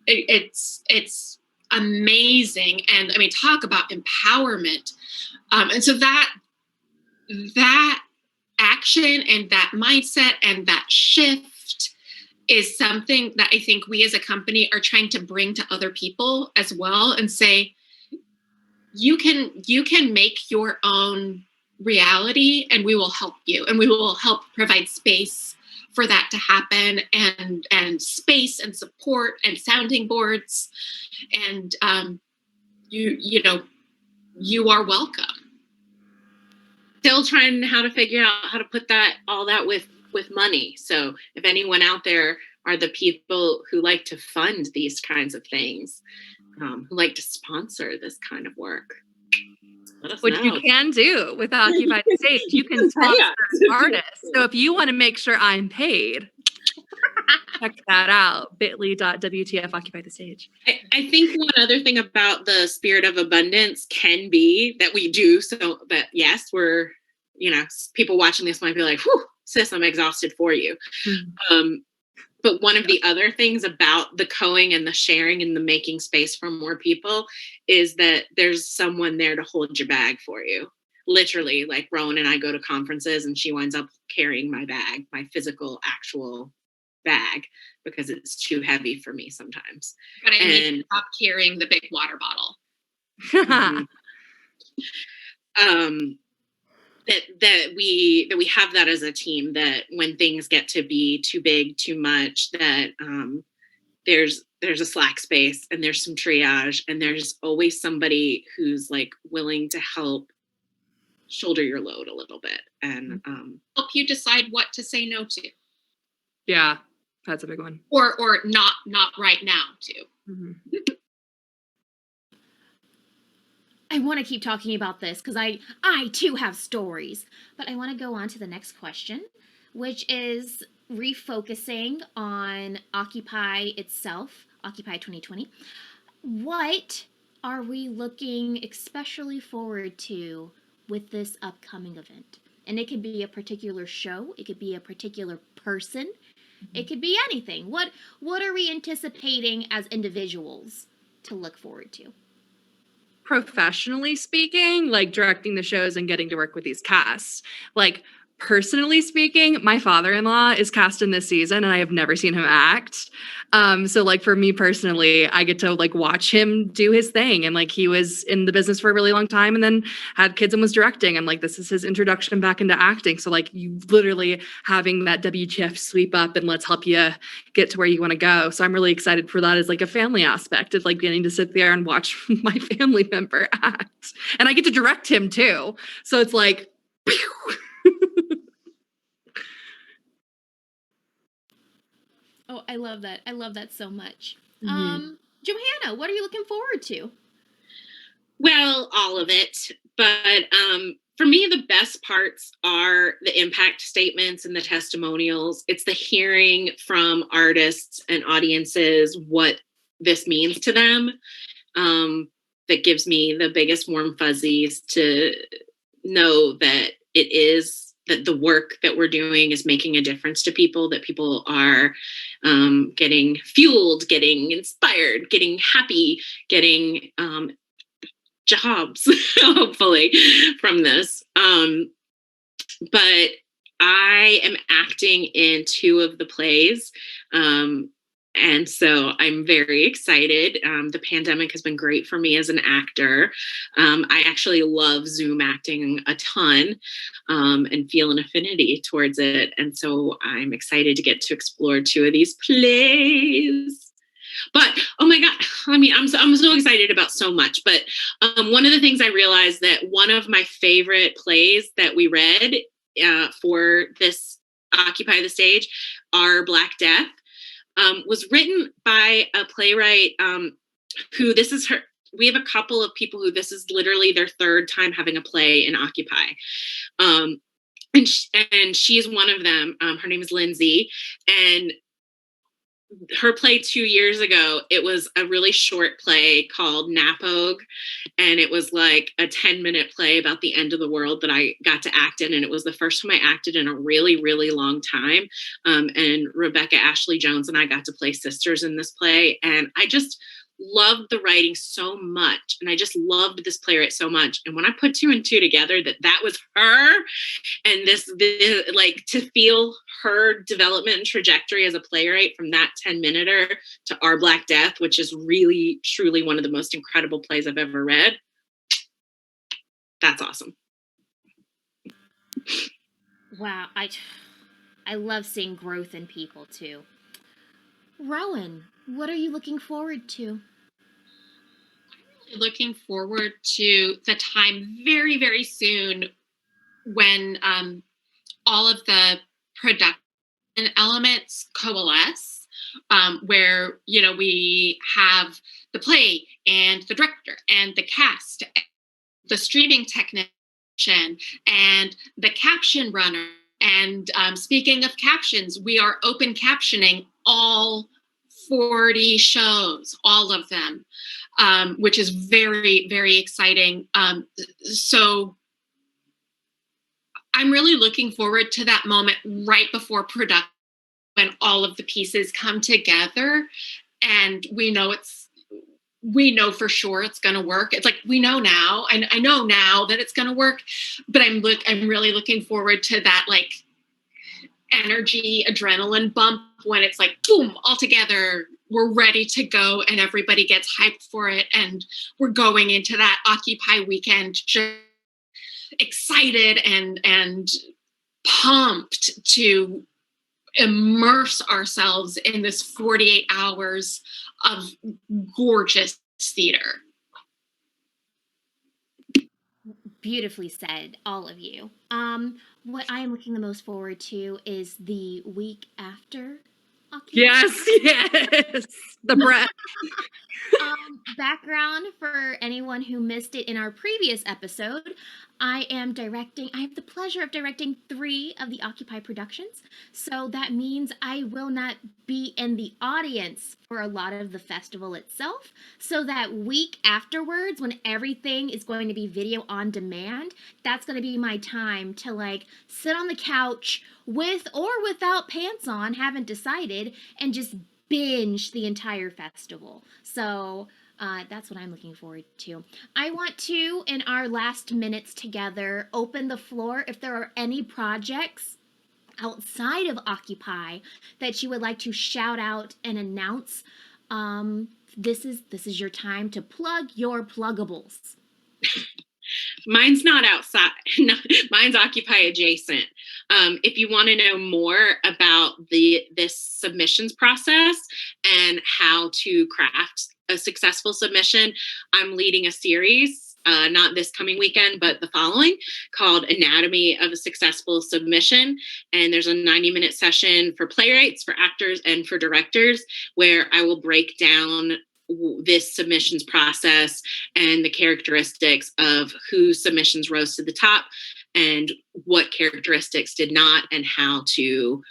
It's amazing. And I mean, talk about empowerment. And so that action and that mindset and that shift is something that I think we as a company are trying to bring to other people as well, and say, you can make your own reality, and we will help you, and we will help provide space for that to happen, and space and support and sounding boards, and you are welcome. Still trying how to figure out how to put all that with money. So if anyone out there are the people who like to fund these kinds of things, who like to sponsor this kind of work, which you can do with Occupy the Stage. You can sponsor artists. So if you want to make sure I'm paid, check that out. bit.ly.wtf Occupy the Stage. I think one other thing about the spirit of abundance can be that we do, so that yes, we're, people watching this might be like, whew, sis, I'm exhausted for you. Mm-hmm. But one of the other things about the coing and the sharing and the making space for more people is that there's someone there to hold your bag for you. Literally, like Rowen and I go to conferences and she winds up carrying my bag, my physical, actual bag, because it's too heavy for me sometimes. But I need to stop carrying the big water bottle. That we have that as a team, that when things get to be too big, too much, that there's a slack space and there's some triage, and there's always somebody who's like willing to help shoulder your load a little bit and help you decide what to say no to. Yeah, that's a big one. Or not right now too. Mm-hmm. I want to keep talking about this because I too have stories, but I want to go on to the next question, which is refocusing on Occupy itself, Occupy 2020. What are we looking especially forward to with this upcoming event? And it could be a particular show, it could be a particular person, it could be anything. What are we anticipating as individuals to look forward to? Professionally speaking, like directing the shows and getting to work with these casts. Like personally speaking, my father-in-law is cast in this season and I have never seen him act. So like for me personally, I get to like watch him do his thing. And like he was in the business for a really long time and then had kids and was directing. And like this is his introduction back into acting. So like you literally having that WTF sweep up and let's help you get to where you want to go. So I'm really excited for that as like a family aspect of like getting to sit there and watch my family member act. And I get to direct him too. So it's like, pew. I love that. I love that so much. Mhm. Johannah, what are you looking forward to? Well, all of it. But for me, the best parts are the impact statements and the testimonials. It's the hearing from artists and audiences what this means to them. That gives me the biggest warm fuzzies to know that it is that the work that we're doing is making a difference to people, that people are getting fueled, getting inspired, getting happy, getting jobs, hopefully, from this. But I am acting in 2 of the plays. And so I'm very excited. The pandemic has been great for me as an actor. I actually love Zoom acting a ton and feel an affinity towards it. And so I'm excited to get to explore 2 of these plays. But oh my God, I mean, I'm so excited about so much. But one of the things I realized that one of my favorite plays that we read for this Occupy the Stage, Our Black Death, was written by a playwright who this is her. We have a couple of people who this is literally their 3rd time having a play in Occupy. And she's one of them. Her name is Lindsay. And her play 2 years ago, it was a really short play called Napogue, and it was like a 10-minute play about the end of the world that I got to act in, and it was the first time I acted in a really, really long time. And Rebecca Ashley Jones and I got to play sisters in this play, and I just loved the writing so much, and I just loved this playwright so much. And when I put 2 and 2 together, that was her, and this like to feel her development and trajectory as a playwright from that 10-minute to Our Black Death, which is really truly one of the most incredible plays I've ever read. That's awesome. Wow, I love seeing growth in people too. Rowan, what are you looking forward to? Looking forward to the time very, very soon when all of the production elements coalesce, where we have the play and the director and the cast, the streaming technician, and the caption runner. And speaking of captions, we are open captioning all 40 shows, all of them, which is very, very exciting. So I'm really looking forward to that moment right before production when all of the pieces come together and we know for sure it's going to work. It's like we know now, and I know now that it's going to work, but I'm really looking forward to that like energy, adrenaline bump when it's like boom, all together, we're ready to go, and everybody gets hyped for it, and we're going into that Occupy weekend just excited and pumped to immerse ourselves in this 48 hours of gorgeous theater. Beautifully said, all of you. What I am looking the most forward to is the week after Occupy. Yes. The breath. Background for anyone who missed it in our previous episode, I have the pleasure of directing 3 of the Occupy productions. So that means I will not be in the audience for a lot of the festival itself. So that week afterwards, when everything is going to be video on demand, that's going to be my time to like sit on the couch with or without pants on, haven't decided, and just binge the entire festival. So that's what I'm looking forward to. I want to, in our last minutes together, open the floor if there are any projects outside of Occupy that you would like to shout out and announce. This is your time to plug your pluggables. Mine's not outside. Mine's Occupy adjacent. If you want to know more about this submissions process and how to craft a successful submission, I'm leading a series not this coming weekend, but the following, called Anatomy of a Successful Submission. And there's a 90-minute session for playwrights, for actors, and for directors, where I will break down this submissions process and the characteristics of whose submissions rose to the top and what characteristics did not, and how to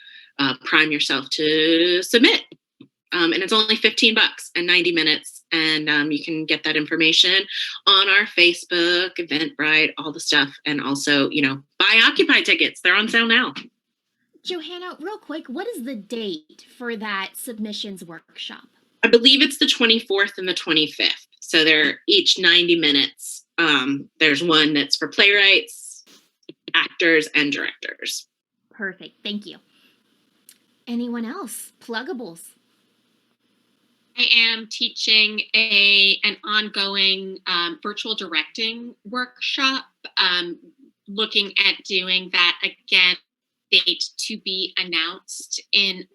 prime yourself to submit. And it's only $15 and 90 minutes. And you can get that information on our Facebook, Eventbrite, all the stuff. And also, buy Occupy tickets. They're on sale now. Johannah, real quick, what is the date for that submissions workshop? I believe it's the 24th and the 25th. So they're each 90 minutes. There's one that's for playwrights, actors, and directors. Perfect. Thank you. Anyone else? Pluggables. I am teaching an ongoing virtual directing workshop, looking at doing that again, date to be announced in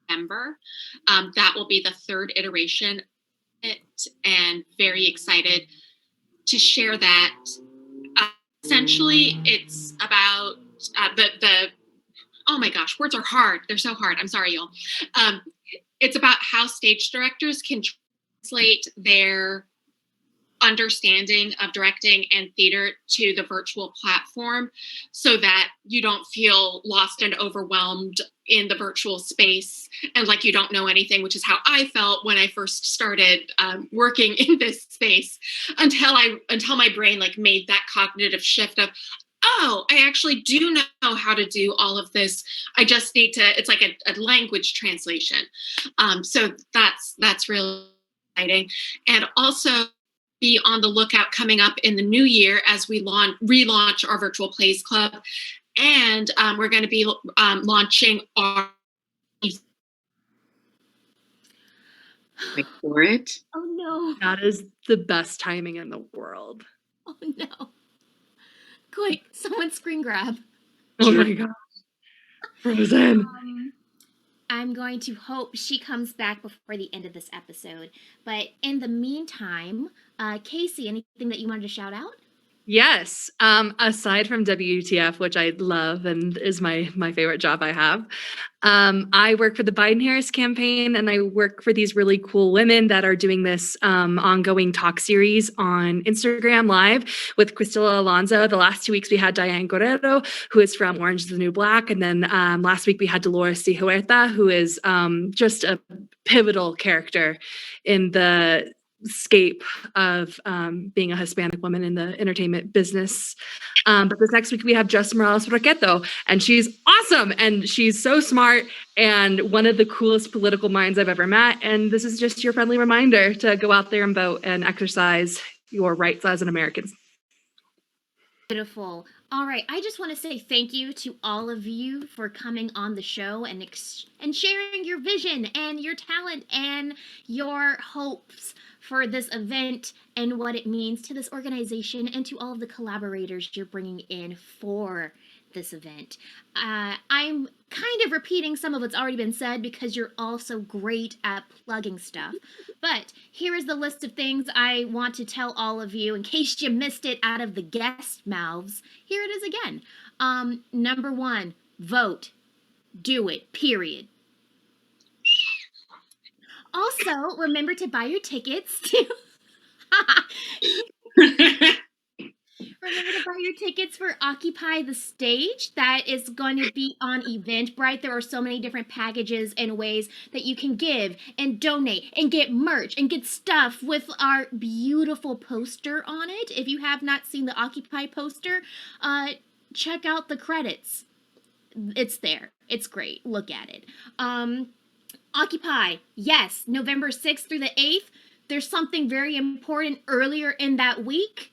November. That will be the third iteration of it, and very excited to share that. Essentially, it's about oh my gosh, words are hard. They're so hard. I'm sorry, y'all. It's about how stage directors can translate their understanding of directing and theater to the virtual platform, so that you don't feel lost and overwhelmed in the virtual space and like you don't know anything, which is how I felt when I first started working in this space, until my brain like made that cognitive shift of, oh, I actually do know how to do all of this. I just need to, it's like a language translation. So that's really exciting. And also be on the lookout coming up in the new year as we relaunch our Virtual Plays Club. And we're going to be launching our... Wait for it. Oh, no. That is the best timing in the world. Oh, no. Quick, someone screen grab. Oh my God. Frozen. I'm going to hope she comes back before the end of this episode. But in the meantime, Kaycee, anything that you wanted to shout out? Yes. Aside from WTF, which I love and is my favorite job I have, I work for the Biden-Harris campaign, and I work for these really cool women that are doing this ongoing talk series on Instagram Live with Cristela Alonso. The last 2 weeks we had Diane Guerrero, who is from Orange is the New Black, and then last week we had Dolores de Huerta, who is just a pivotal character in the scape of being a Hispanic woman in the entertainment business. But this next week we have Jess Morales Roqueto, and she's awesome, and she's so smart and one of the coolest political minds I've ever met. And this is just your friendly reminder to go out there and vote and exercise your rights as an American. Beautiful. All right, I just want to say thank you to all of you for coming on the show and sharing your vision and your talent and your hopes for this event and what it means to this organization, and to all of the collaborators you're bringing in for this event. I'm kind of repeating some of what's already been said because you're all so great at plugging stuff. But here is the list of things I want to tell all of you in case you missed it out of the guest mouths. Here it is again. Number 1, vote. Do it, period. Also, remember to buy your tickets to... Remember to buy your tickets for Occupy the Stage. That is going to be on Eventbrite. There are so many different packages and ways that you can give and donate and get merch and get stuff with our beautiful poster on it. If you have not seen the Occupy poster, check out the credits. It's there. It's great. Look at it. Occupy, yes, November 6th through the 8th. There's something very important earlier in that week.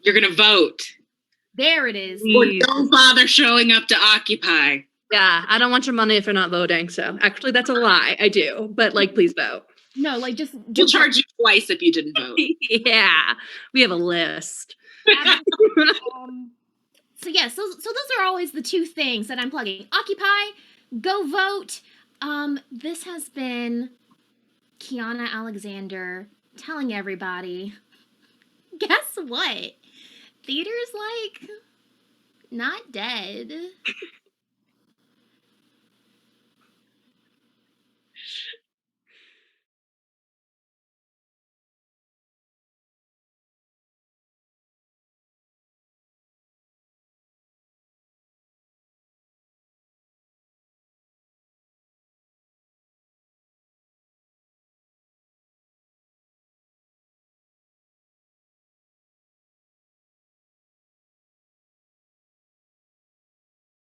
You're going to vote. There it is. Or don't bother showing up to Occupy. Yeah, I don't want your money if you're not voting. So actually, that's a lie. I do. But please vote. No, just... We'll charge you twice if you didn't vote. Yeah, we have a list. So those are always the two things that I'm plugging. Occupy, go vote. This has been Keyanna Alexander telling everybody, guess what? Theater's like not dead.